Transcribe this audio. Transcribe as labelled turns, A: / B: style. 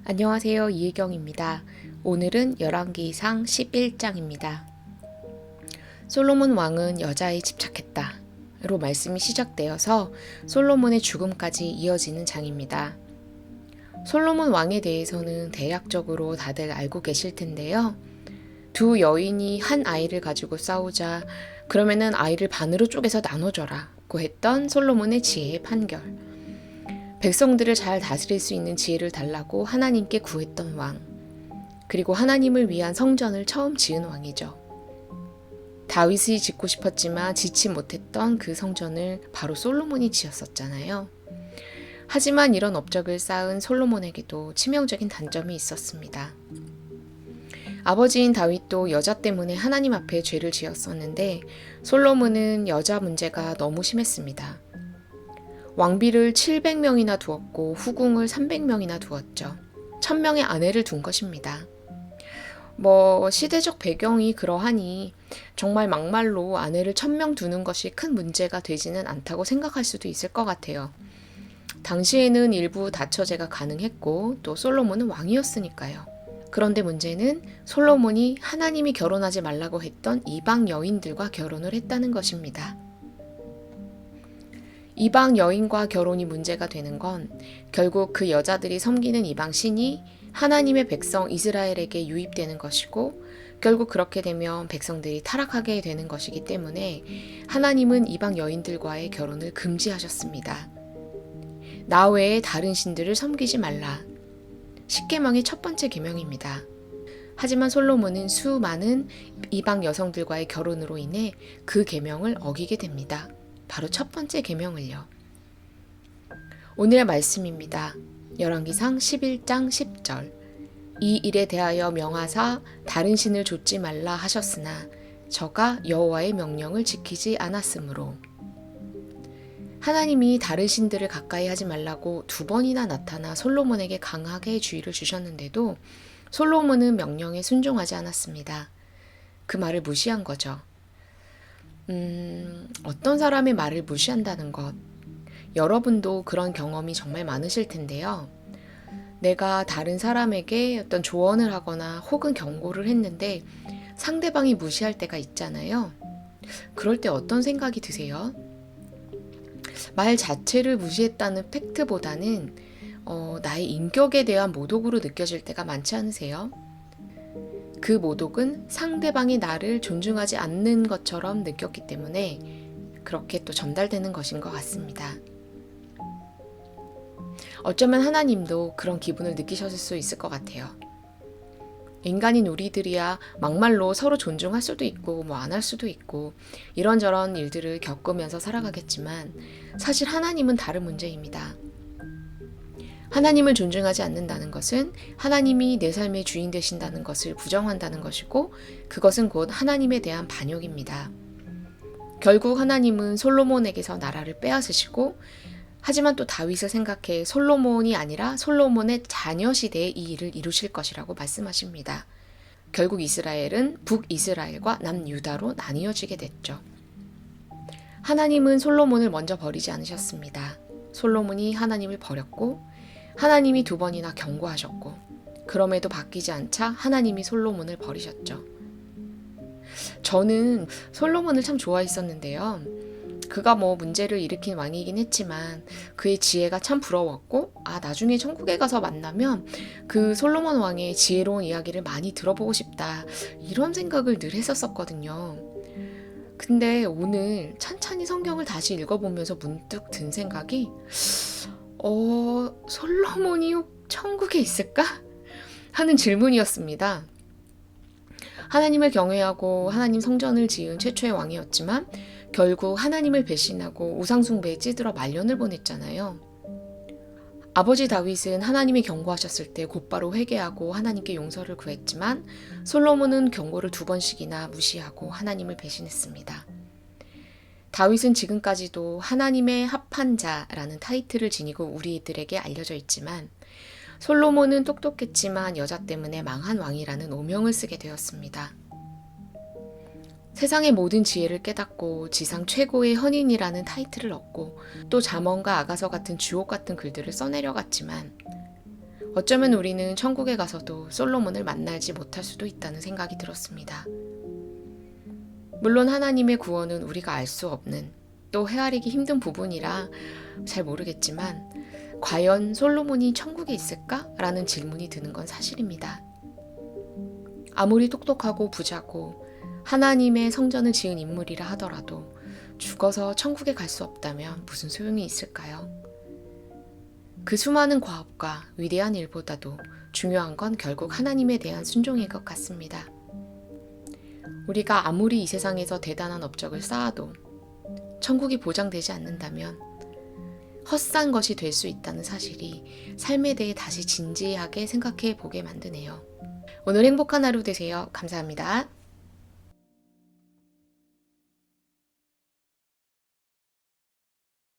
A: 안녕하세요. 이혜경입니다. 오늘은 열왕기상 11장입니다. 솔로몬 왕은 여자에 집착했다. 로 말씀이 시작되어서 솔로몬의 죽음까지 이어지는 장입니다. 솔로몬 왕에 대해서는 대략적으로 다들 알고 계실 텐데요. 두 여인이 한 아이를 가지고 싸우자 그러면은 아이를 반으로 쪼개서 나눠줘라고 했던 솔로몬의 지혜의 판결. 백성들을 잘 다스릴 수 있는 지혜를 달라고 하나님께 구했던 왕. 그리고 하나님을 위한 성전을 처음 지은 왕이죠. 다윗이 짓고 싶었지만 짓지 못했던 그 성전을 바로 솔로몬이 지었었잖아요. 하지만 이런 업적을 쌓은 솔로몬에게도 치명적인 단점이 있었습니다. 아버지인 다윗도 여자 때문에 하나님 앞에 죄를 지었었는데 솔로몬은 여자 문제가 너무 심했습니다. 왕비를 700명이나 두었고 후궁을 300명이나 두었죠. 1000명의 아내를 둔 것입니다. 시대적 배경이 그러하니 정말 막말로 아내를 1000명 두는 것이 큰 문제가 되지는 않다고 생각할 수도 있을 것 같아요. 당시에는 일부 다처제가 가능했고 또 솔로몬은 왕이었으니까요. 그런데 문제는 솔로몬이 하나님이 결혼하지 말라고 했던 이방 여인들과 결혼을 했다는 것입니다. 이방 여인과 결혼이 문제가 되는 건 결국 그 여자들이 섬기는 이방 신이 하나님의 백성 이스라엘에게 유입되는 것이고 결국 그렇게 되면 백성들이 타락하게 되는 것이기 때문에 하나님은 이방 여인들과의 결혼을 금지하셨습니다. 나 외에 다른 신들을 섬기지 말라. 십계명의 첫 번째 계명입니다. 하지만 솔로몬은 수많은 이방 여성들과의 결혼으로 인해 그 계명을 어기게 됩니다. 바로 첫 번째 계명을요. 오늘의 말씀입니다. 열왕기상 11장 10절. 이 일에 대하여 명하사 다른 신을 좇지 말라 하셨으나 저가 여호와의 명령을 지키지 않았으므로. 하나님이 다른 신들을 가까이 하지 말라고 2번이나 나타나 솔로몬에게 강하게 주의를 주셨는데도 솔로몬은 명령에 순종하지 않았습니다. 그 말을 무시한 거죠. 어떤 사람의 말을 무시한다는 것. 여러분도 그런 경험이 정말 많으실 텐데요. 내가 다른 사람에게 어떤 조언을 하거나 혹은 경고를 했는데 상대방이 무시할 때가 있잖아요. 그럴 때 어떤 생각이 드세요? 말 자체를 무시했다는 팩트보다는 나의 인격에 대한 모독으로 느껴질 때가 많지 않으세요? 그 모독은 상대방이 나를 존중하지 않는 것처럼 느꼈기 때문에 그렇게 또 전달되는 것인 것 같습니다. 어쩌면 하나님도 그런 기분을 느끼셨을 수 있을 것 같아요. 인간인 우리들이야 막말로 서로 존중할 수도 있고 안 할 수도 있고 이런저런 일들을 겪으면서 살아가겠지만 사실 하나님은 다른 문제입니다. 하나님을 존중하지 않는다는 것은 하나님이 내 삶의 주인 되신다는 것을 부정한다는 것이고 그것은 곧 하나님에 대한 반역입니다. 결국 하나님은 솔로몬에게서 나라를 빼앗으시고 하지만 또 다윗을 생각해 솔로몬이 아니라 솔로몬의 자녀 시대에 이 일을 이루실 것이라고 말씀하십니다. 결국 이스라엘은 북이스라엘과 남유다로 나뉘어지게 됐죠. 하나님은 솔로몬을 먼저 버리지 않으셨습니다. 솔로몬이 하나님을 버렸고 하나님이 2번이나 경고하셨고 그럼에도 바뀌지 않자 하나님이 솔로몬을 버리셨죠. 저는 솔로몬을 참 좋아했었는데요. 그가 문제를 일으킨 왕이긴 했지만 그의 지혜가 참 부러웠고 나중에 천국에 가서 만나면 그 솔로몬 왕의 지혜로운 이야기를 많이 들어보고 싶다 이런 생각을 늘 했었거든요. 근데 오늘 찬찬히 성경을 다시 읽어보면서 문득 든 생각이 솔로몬이 천국에 있을까? 하는 질문이었습니다. 하나님을 경외하고 하나님 성전을 지은 최초의 왕이었지만 결국 하나님을 배신하고 우상숭배에 찌들어 말년을 보냈잖아요. 아버지 다윗은 하나님이 경고하셨을 때 곧바로 회개하고 하나님께 용서를 구했지만 솔로몬은 경고를 2번씩이나 무시하고 하나님을 배신했습니다. 다윗은 지금까지도 하나님의 합한 자라는 타이틀을 지니고 우리들에게 알려져 있지만 솔로몬은 똑똑했지만 여자 때문에 망한 왕이라는 오명을 쓰게 되었습니다. 세상의 모든 지혜를 깨닫고 지상 최고의 헌인이라는 타이틀을 얻고 또 잠언과 아가서 같은 주옥 같은 글들을 써내려갔지만 어쩌면 우리는 천국에 가서도 솔로몬을 만나지 못할 수도 있다는 생각이 들었습니다. 물론 하나님의 구원은 우리가 알 수 없는, 또 헤아리기 힘든 부분이라 잘 모르겠지만 과연 솔로몬이 천국에 있을까? 라는 질문이 드는 건 사실입니다. 아무리 똑똑하고 부자고 하나님의 성전을 지은 인물이라 하더라도 죽어서 천국에 갈 수 없다면 무슨 소용이 있을까요? 그 수많은 과업과 위대한 일보다도 중요한 건 결국 하나님에 대한 순종일 것 같습니다. 우리가 아무리 이 세상에서 대단한 업적을 쌓아도 천국이 보장되지 않는다면 헛산 것이 될 수 있다는 사실이 삶에 대해 다시 진지하게 생각해 보게 만드네요. 오늘 행복한 하루 되세요. 감사합니다.